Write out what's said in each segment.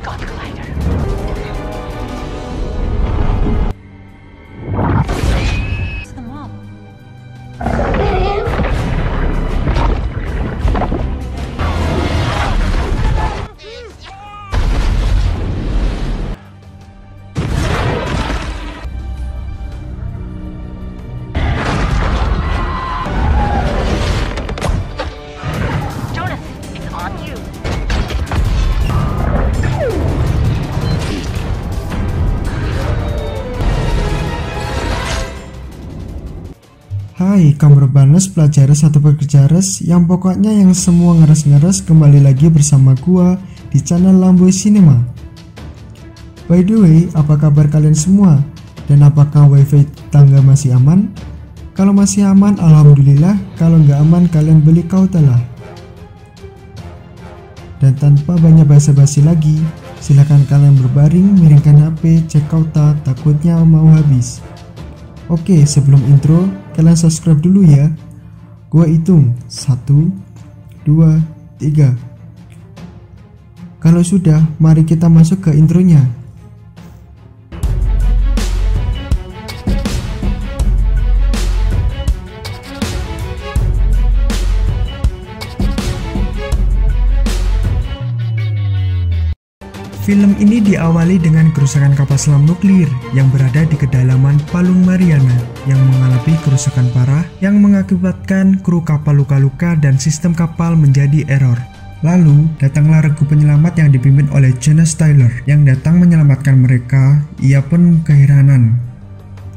Got the glider. It's the mob. Jonas, it's on you. Hai kamu rebanes pelajares atau pekerjares yang pokoknya yang semua ngeres-ngeres, kembali lagi bersama gua di channel Lamboy Cinema. By the way, apa kabar kalian semua? Dan apakah wifi tangga masih aman? Kalau masih aman, alhamdulillah. Kalau nggak aman, kalian beli kautelah. Dan tanpa banyak basa-basi lagi, silahkan kalian berbaring, miringkan HP, cek kauta, takutnya mau habis. Oke, sebelum intro, kalian subscribe dulu ya. Gua hitung 1, 2, 3. Kalau sudah, mari kita masuk ke intronya. Film ini diawali dengan kerusakan kapal selam nuklir yang berada di kedalaman Palung Mariana yang mengalami kerusakan parah yang mengakibatkan kru kapal luka-luka dan sistem kapal menjadi error. Lalu, datanglah regu penyelamat yang dipimpin oleh Jonas Tyler yang datang menyelamatkan mereka. Ia pun keheranan.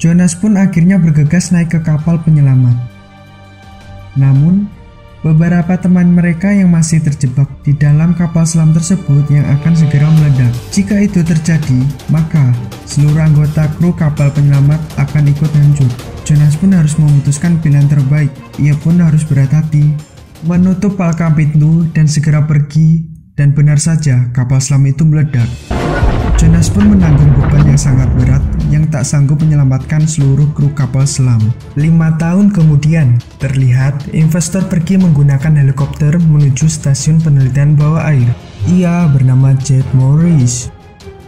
Jonas pun akhirnya bergegas naik ke kapal penyelamat. Namun, beberapa teman mereka yang masih terjebak di dalam kapal selam tersebut yang akan segera meledak. Jika itu terjadi, maka seluruh anggota kru kapal penyelamat akan ikut hancur. Jonas pun harus memutuskan pilihan terbaik. Ia pun harus berhati-hati, menutup palka pintu dan segera pergi. Dan benar saja, kapal selam itu meledak. Jonas pun menanggung beban yang sangat berat yang tak sanggup menyelamatkan seluruh kru kapal selam. 5 tahun kemudian, terlihat investor pergi menggunakan helikopter menuju stasiun penelitian bawah air. Ia bernama Jed Morris.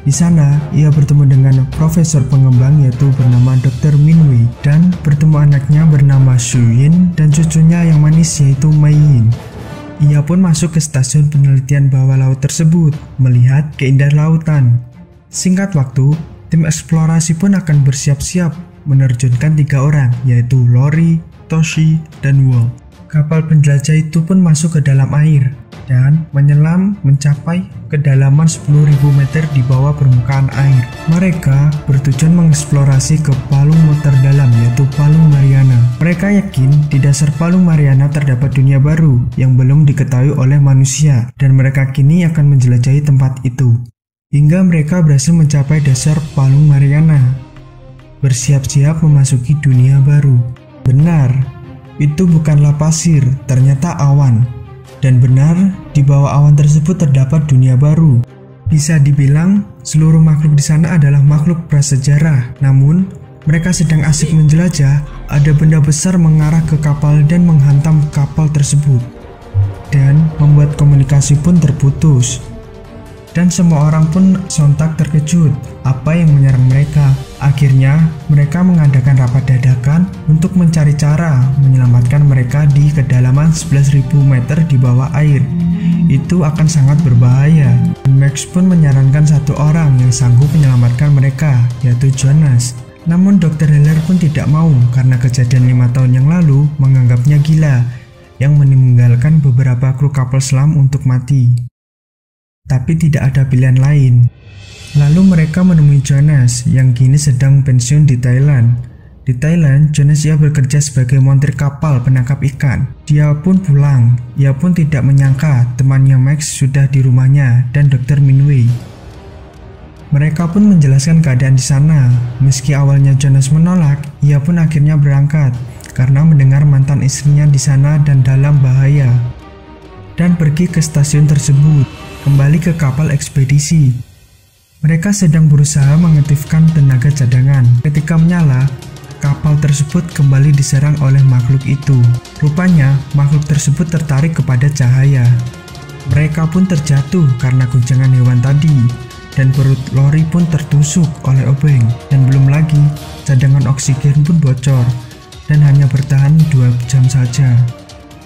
Di sana, ia bertemu dengan profesor pengembang yaitu bernama Dr. Minwei dan bertemu anaknya bernama Shuyin dan cucunya yang manis yaitu Mei Yin. Ia pun masuk ke stasiun penelitian bawah laut tersebut, melihat keindahan lautan. Singkat waktu, tim eksplorasi pun akan bersiap-siap menerjunkan 3 orang, yaitu Lori, Toshi, dan Wall. Kapal penjelajah itu pun masuk ke dalam air dan menyelam mencapai kedalaman 10.000 meter di bawah permukaan air. Mereka bertujuan mengeksplorasi ke palung terdalam yaitu Palung Mariana. Mereka yakin di dasar Palung Mariana terdapat dunia baru yang belum diketahui oleh manusia dan mereka kini akan menjelajahi tempat itu. Hingga mereka berhasil mencapai dasar Palung Mariana, bersiap-siap memasuki dunia baru. Benar, itu bukanlah pasir, ternyata awan. Dan benar, di bawah awan tersebut terdapat dunia baru. Bisa dibilang, seluruh makhluk di sana adalah makhluk prasejarah. Namun, mereka sedang asik menjelajah, ada benda besar mengarah ke kapal dan menghantam kapal tersebut. Dan membuat komunikasi pun terputus. Dan semua orang pun sontak terkejut apa yang menyerang mereka. Akhirnya mereka mengadakan rapat dadakan untuk mencari cara menyelamatkan mereka di kedalaman 11.000 meter di bawah air. Itu akan sangat berbahaya. Max pun menyarankan 1 orang yang sanggup menyelamatkan mereka, yaitu Jonas. Namun Dr. Heller pun tidak mau karena kejadian 5 tahun yang lalu menganggapnya gila yang meninggalkan beberapa kru kapal selam untuk mati. Tapi tidak ada pilihan lain. Lalu mereka menemui Jonas yang kini sedang pensiun di Thailand. Di Thailand, Jonas ia bekerja sebagai montir kapal penangkap ikan. Dia pun pulang. Ia pun tidak menyangka temannya Max sudah di rumahnya dan Dr. Minwei. Mereka pun menjelaskan keadaan di sana. Meski awalnya Jonas menolak, ia pun akhirnya berangkat karena mendengar mantan istrinya di sana dan dalam bahaya. Dan pergi ke stasiun tersebut. Kembali ke kapal ekspedisi. Mereka sedang berusaha mengaktifkan tenaga cadangan. Ketika menyala, kapal tersebut kembali diserang oleh makhluk itu. Rupanya, makhluk tersebut tertarik kepada cahaya. Mereka pun terjatuh karena guncangan hewan tadi. dan perut Lori pun tertusuk oleh obeng, dan belum lagi cadangan oksigen pun bocor dan hanya bertahan 2 jam saja.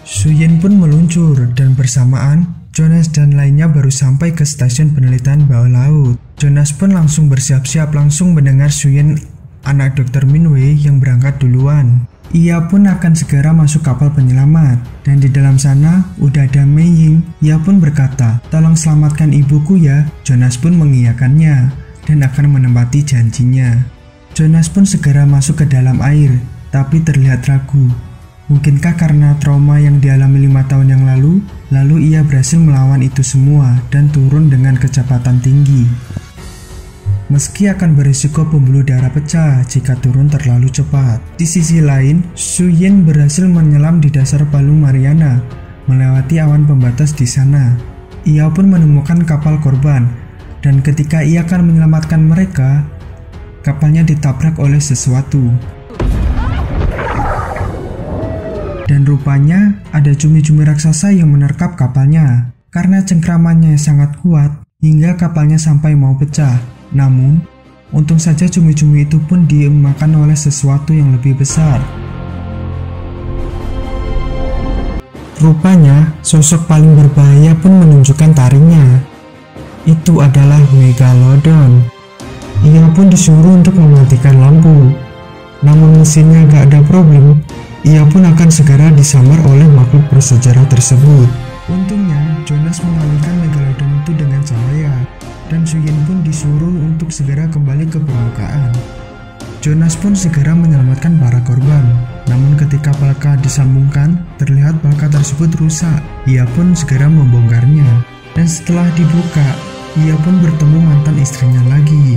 Suyin pun meluncur dan bersamaan Jonas dan lainnya baru sampai ke stasiun penelitian bawah laut. Jonas pun langsung bersiap-siap langsung mendengar Suyin, anak Dr. Minwei, yang berangkat duluan. Ia pun akan segera masuk kapal penyelamat, dan di dalam sana udah ada Mei Ying. Ia pun berkata, "Tolong selamatkan ibuku ya." Jonas pun mengiyakannya dan akan menepati janjinya. Jonas pun segera masuk ke dalam air, tapi terlihat ragu. Mungkinkah karena trauma yang dialami 5 tahun yang lalu ia berhasil melawan itu semua dan turun dengan kecepatan tinggi. Meski akan berisiko pembuluh darah pecah jika turun terlalu cepat. Di sisi lain, Suyin berhasil menyelam di dasar Palung Mariana, melewati awan pembatas di sana. Ia pun menemukan kapal korban, dan ketika ia akan menyelamatkan mereka, kapalnya ditabrak oleh sesuatu. Dan rupanya ada cumi-cumi raksasa yang menerkap kapalnya. Karena cengkramannya sangat kuat, hingga kapalnya sampai mau pecah. Namun, untung saja cumi-cumi itu pun dimakan oleh sesuatu yang lebih besar. Rupanya, sosok paling berbahaya pun menunjukkan taringnya. Itu adalah Megalodon. Ia pun disuruh untuk mematikan lampu. Namun mesinnya gak ada problem. Ia pun akan segera disambar oleh makhluk bersejarah tersebut. Untungnya, Jonas mengalihkan Megalodon itu dengan cahaya, dan Suyin pun disuruh untuk segera kembali ke permukaan. Jonas pun segera menyelamatkan para korban. Namun ketika palka disambungkan, terlihat palka tersebut rusak. Ia pun segera membongkarnya. Dan setelah dibuka, ia pun bertemu mantan istrinya lagi.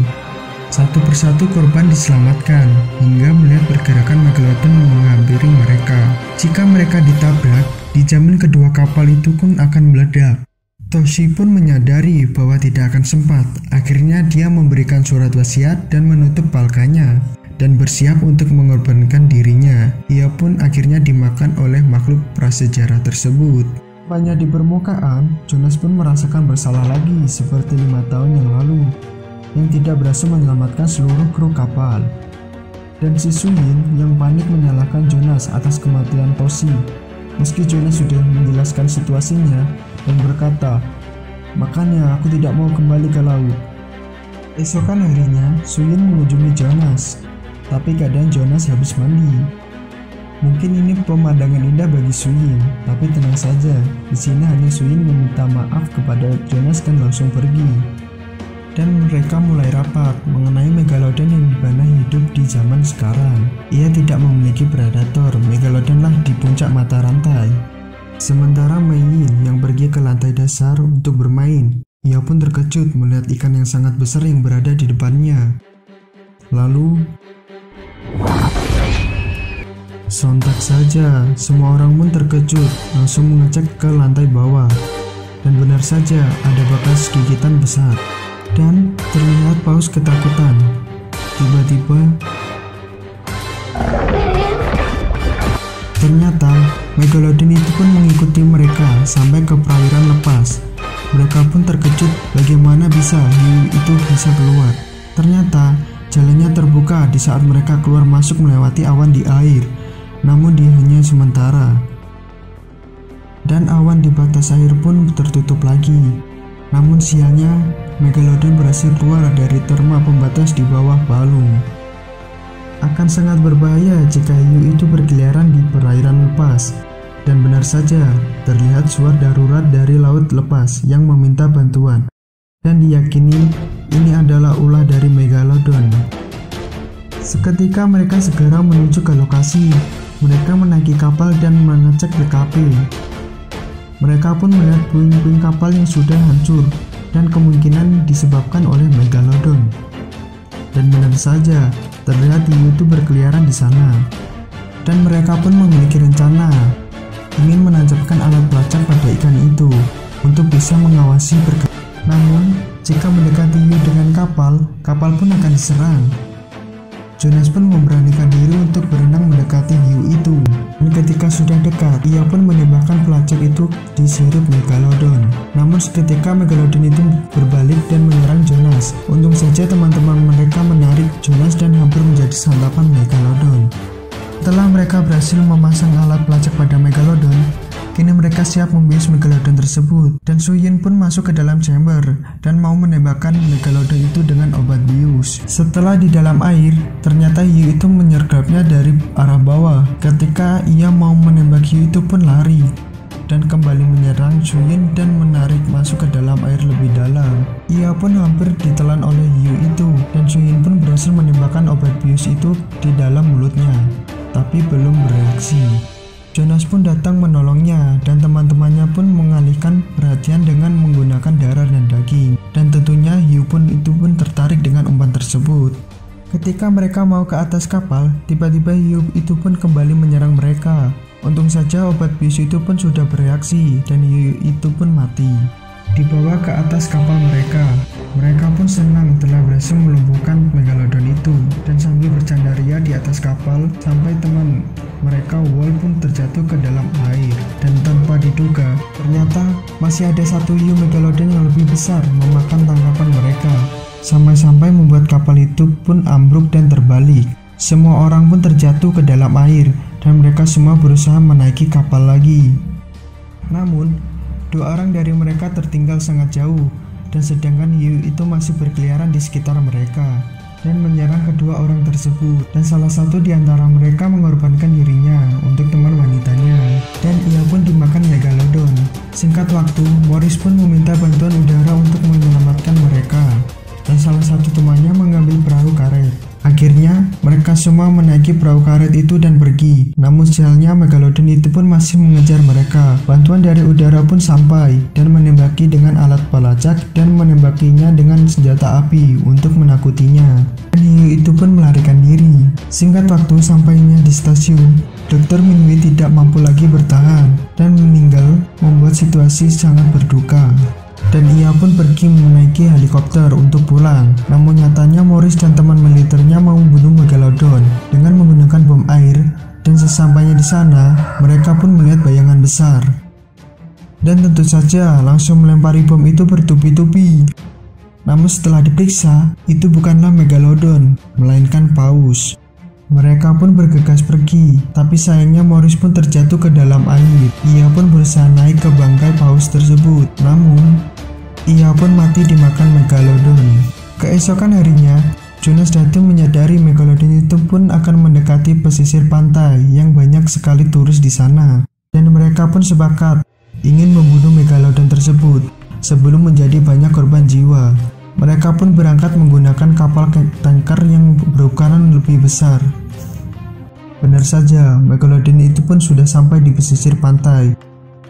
Satu persatu korban diselamatkan, hingga melihat pergerakan Megalodon menghampiri mereka. Jika mereka ditabrak, dijamin kedua kapal itu pun akan meledak. Toshi pun menyadari bahwa tidak akan sempat. Akhirnya dia memberikan surat wasiat dan menutup palkanya, dan bersiap untuk mengorbankan dirinya. Ia pun akhirnya dimakan oleh makhluk prasejarah tersebut. Hanya di permukaan, Jonas pun merasakan bersalah lagi seperti 5 tahun yang lalu, yang tidak berhasil menyelamatkan seluruh kru kapal. Dan si Suyin yang panik menyalahkan Jonas atas kematian Toshi. Meski Jonas sudah menjelaskan situasinya dan berkata, "Makanya aku tidak mau kembali ke laut." Esokan harinya, Suyin mengunjungi Jonas, tapi keadaan Jonas habis mandi. Mungkin ini pemandangan indah bagi Suyin, tapi tenang saja, di sini hanya Suyin meminta maaf kepada Jonas dan langsung pergi. Dan mereka mulai rapat mengenai Megalodon yang dimana hidup di zaman sekarang. Ia tidak memiliki predator, Megalodonlah di puncak mata rantai. Sementara Mei Ying yang pergi ke lantai dasar untuk bermain, ia pun terkejut melihat ikan yang sangat besar yang berada di depannya. Lalu, sontak saja, semua orang pun terkejut, langsung mengecek ke lantai bawah. Dan benar saja, ada bekas gigitan besar. Dan terlihat paus ketakutan. Tiba-tiba, ternyata Megalodon itu pun mengikuti mereka sampai ke perairan lepas. Mereka pun terkejut bagaimana bisa hiu itu bisa keluar. Ternyata jalannya terbuka di saat mereka keluar masuk melewati awan di air. Namun dia hanya sementara. Dan awan di batas air pun tertutup lagi. Namun sialnya, Megalodon berhasil keluar dari terma pembatas di bawah palung. Akan sangat berbahaya jika hiu itu berkeliaran di perairan lepas. Dan benar saja, terlihat suara darurat dari laut lepas yang meminta bantuan. Dan diyakini ini adalah ulah dari Megalodon. Seketika mereka segera menuju ke lokasi. Mereka menaiki kapal dan mengecek TKP. Mereka pun melihat puing-puing kapal yang sudah hancur dan kemungkinan disebabkan oleh Megalodon. Dan benar saja, terlihat hiu itu berkeliaran di sana. Dan mereka pun memiliki rencana ingin menancapkan alat pelacak pada ikan itu untuk bisa mengawasi pergerakan. Namun, jika mendekati hiu dengan kapal, kapal pun akan diserang. Jonas pun memberanikan diri untuk berenang mendekati hiu itu. Dan ketika sudah dekat, ia pun menembakkan pelacak itu di sirip Megalodon. Namun seketika Megalodon itu berbalik dan menyerang Jonas. Untung saja teman-teman mereka menarik Jonas dan hampir menjadi santapan Megalodon. Setelah mereka berhasil memasang alat pelacak pada Megalodon, kini mereka siap membius Megalodon tersebut, dan Suyin pun masuk ke dalam chamber dan mau menembakkan Megalodon itu dengan obat bius. Setelah di dalam air, ternyata hiu itu menyergapnya dari arah bawah. Ketika ia mau menembak hiu itu pun lari dan kembali menyerang Suyin dan menarik masuk ke dalam air lebih dalam. Ia pun hampir ditelan oleh hiu itu, dan Suyin pun berhasil menembakkan obat bius itu di dalam mulutnya, tapi belum bereaksi. Jonas pun datang menolongnya, dan teman-temannya pun mengalihkan perhatian dengan menggunakan darah dan daging. Dan tentunya hiu pun tertarik dengan umpan tersebut. Ketika mereka mau ke atas kapal, tiba-tiba hiu itu pun kembali menyerang mereka. Untung saja obat bius itu pun sudah bereaksi, dan hiu itu pun mati. Dibawa ke atas kapal mereka. Mereka pun senang telah berhasil melumpuhkan Megalodon itu, dan sambil bercanda ria di atas kapal sampai teman mereka Wall pun terjatuh ke dalam air. Dan tanpa diduga, ternyata masih ada satu hiu Megalodon yang lebih besar memakan tangkapan mereka, sampai-sampai membuat kapal itu pun ambruk dan terbalik. Semua orang pun terjatuh ke dalam air, dan mereka semua berusaha menaiki kapal lagi. Namun, dua orang dari mereka tertinggal sangat jauh, dan sedangkan hiu itu masih berkeliaran di sekitar mereka dan menyerang kedua orang tersebut, dan salah satu di antara mereka mengorbankan dirinya untuk teman wanitanya, dan ia pun dimakan Megalodon. Singkat waktu, Morris pun meminta bantuan udara untuk menyelamatkan mereka, dan salah satu temannya mengambil perahu karet. Akhirnya, mereka semua menaiki perahu karet itu dan pergi. Namun sialnya Megalodon itu pun masih mengejar mereka. Bantuan dari udara pun sampai dan menembaki dengan alat pelacak dan menembakinya dengan senjata api untuk menakutinya. Dan hiu itu pun melarikan diri. Singkat waktu sampainya di stasiun, Dr. Minwi tidak mampu lagi bertahan dan meninggal, membuat situasi sangat berduka. Dan ia pun pergi menaiki helikopter untuk pulang. Namun nyatanya Morris dan teman militernya mau membunuh Megalodon dengan menggunakan bom air, dan sesampainya di sana mereka pun melihat bayangan besar. Dan tentu saja langsung melempari bom itu bertubi-tubi. Namun setelah diperiksa, itu bukanlah Megalodon, melainkan paus. Mereka pun bergegas pergi, tapi sayangnya Morris pun terjatuh ke dalam air. Ia pun berusaha naik ke bangkai paus tersebut, namun ia pun mati dimakan Megalodon. Keesokan harinya, Jonas Datun menyadari Megalodon itu pun akan mendekati pesisir pantai yang banyak sekali turis di sana, dan mereka pun sepakat ingin membunuh Megalodon tersebut sebelum menjadi banyak korban jiwa. Mereka pun berangkat menggunakan kapal tanker yang berukuran lebih besar. Benar saja, Megalodon itu pun sudah sampai di pesisir pantai,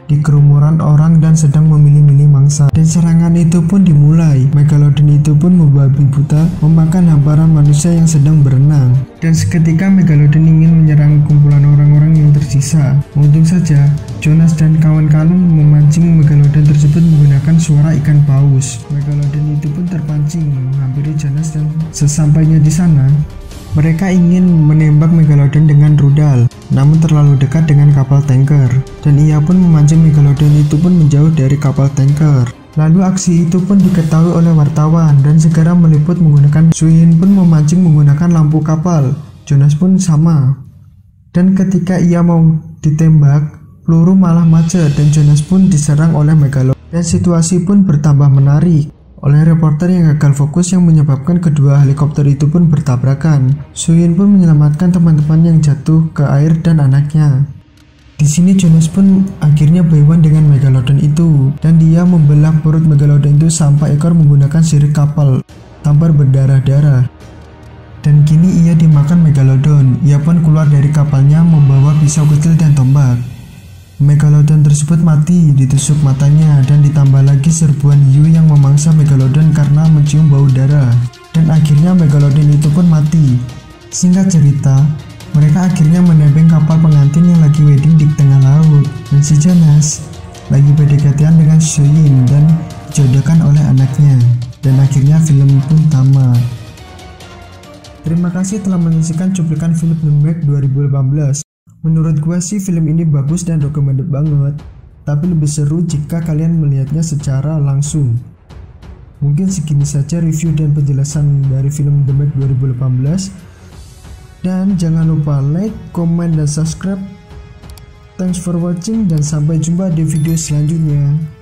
di kerumunan orang dan sedang memilih-milih mangsa. Dan serangan itu pun dimulai. Megalodon itu pun membabi buta memakan hamparan manusia yang sedang berenang. Dan seketika Megalodon ingin menyerang kumpulan orang-orang yang tersisa. Untung saja Jonas dan kawan-kawan memancing Megalodon tersebut menggunakan suara ikan paus. Megalodon itu pun terpancing menghampiri Jonas, dan sesampainya di sana mereka ingin menembak Megalodon dengan rudal, namun terlalu dekat dengan kapal tanker, dan ia pun memancing Megalodon itu pun menjauh dari kapal tanker. Lalu aksi itu pun diketahui oleh wartawan dan segera meliput menggunakan. Suyin pun memancing menggunakan lampu kapal, Jonas pun sama. Dan ketika ia mau ditembak, peluru malah macet dan Jonas pun diserang oleh Megalodon. Dan situasi pun bertambah menarik oleh reporter yang gagal fokus yang menyebabkan kedua helikopter itu pun bertabrakan. Suyin pun menyelamatkan teman-teman yang jatuh ke air dan anaknya. Di sini Jonas pun akhirnya baiwan dengan Megalodon itu, dan dia membelah perut Megalodon itu sampai ekor menggunakan sirip kapal tampar berdarah-darah. Dan kini ia dimakan Megalodon. Ia pun keluar dari kapalnya membawa pisau kecil dan tombak. Megalodon tersebut mati ditusuk matanya, dan ditambah lagi serbuan hiu yang memangsa Megalodon karena mencium bau darah. Dan akhirnya Megalodon itu pun mati. Singkat cerita, mereka akhirnya menebeng kapal pengantin yang lagi wedding di tengah laut, dan si Jonas lagi PDKT-an dengan Suyin dan dijodohkan oleh anaknya. Dan akhirnya film pun tamat. Terima kasih telah menyaksikan cuplikan film The Meg 2018. Menurut gue sih film ini bagus dan recommended banget, tapi lebih seru jika kalian melihatnya secara langsung. Mungkin segini saja review dan penjelasan dari film The Meg 2018. Dan jangan lupa like, comment, dan subscribe. Thanks for watching dan sampai jumpa di video selanjutnya.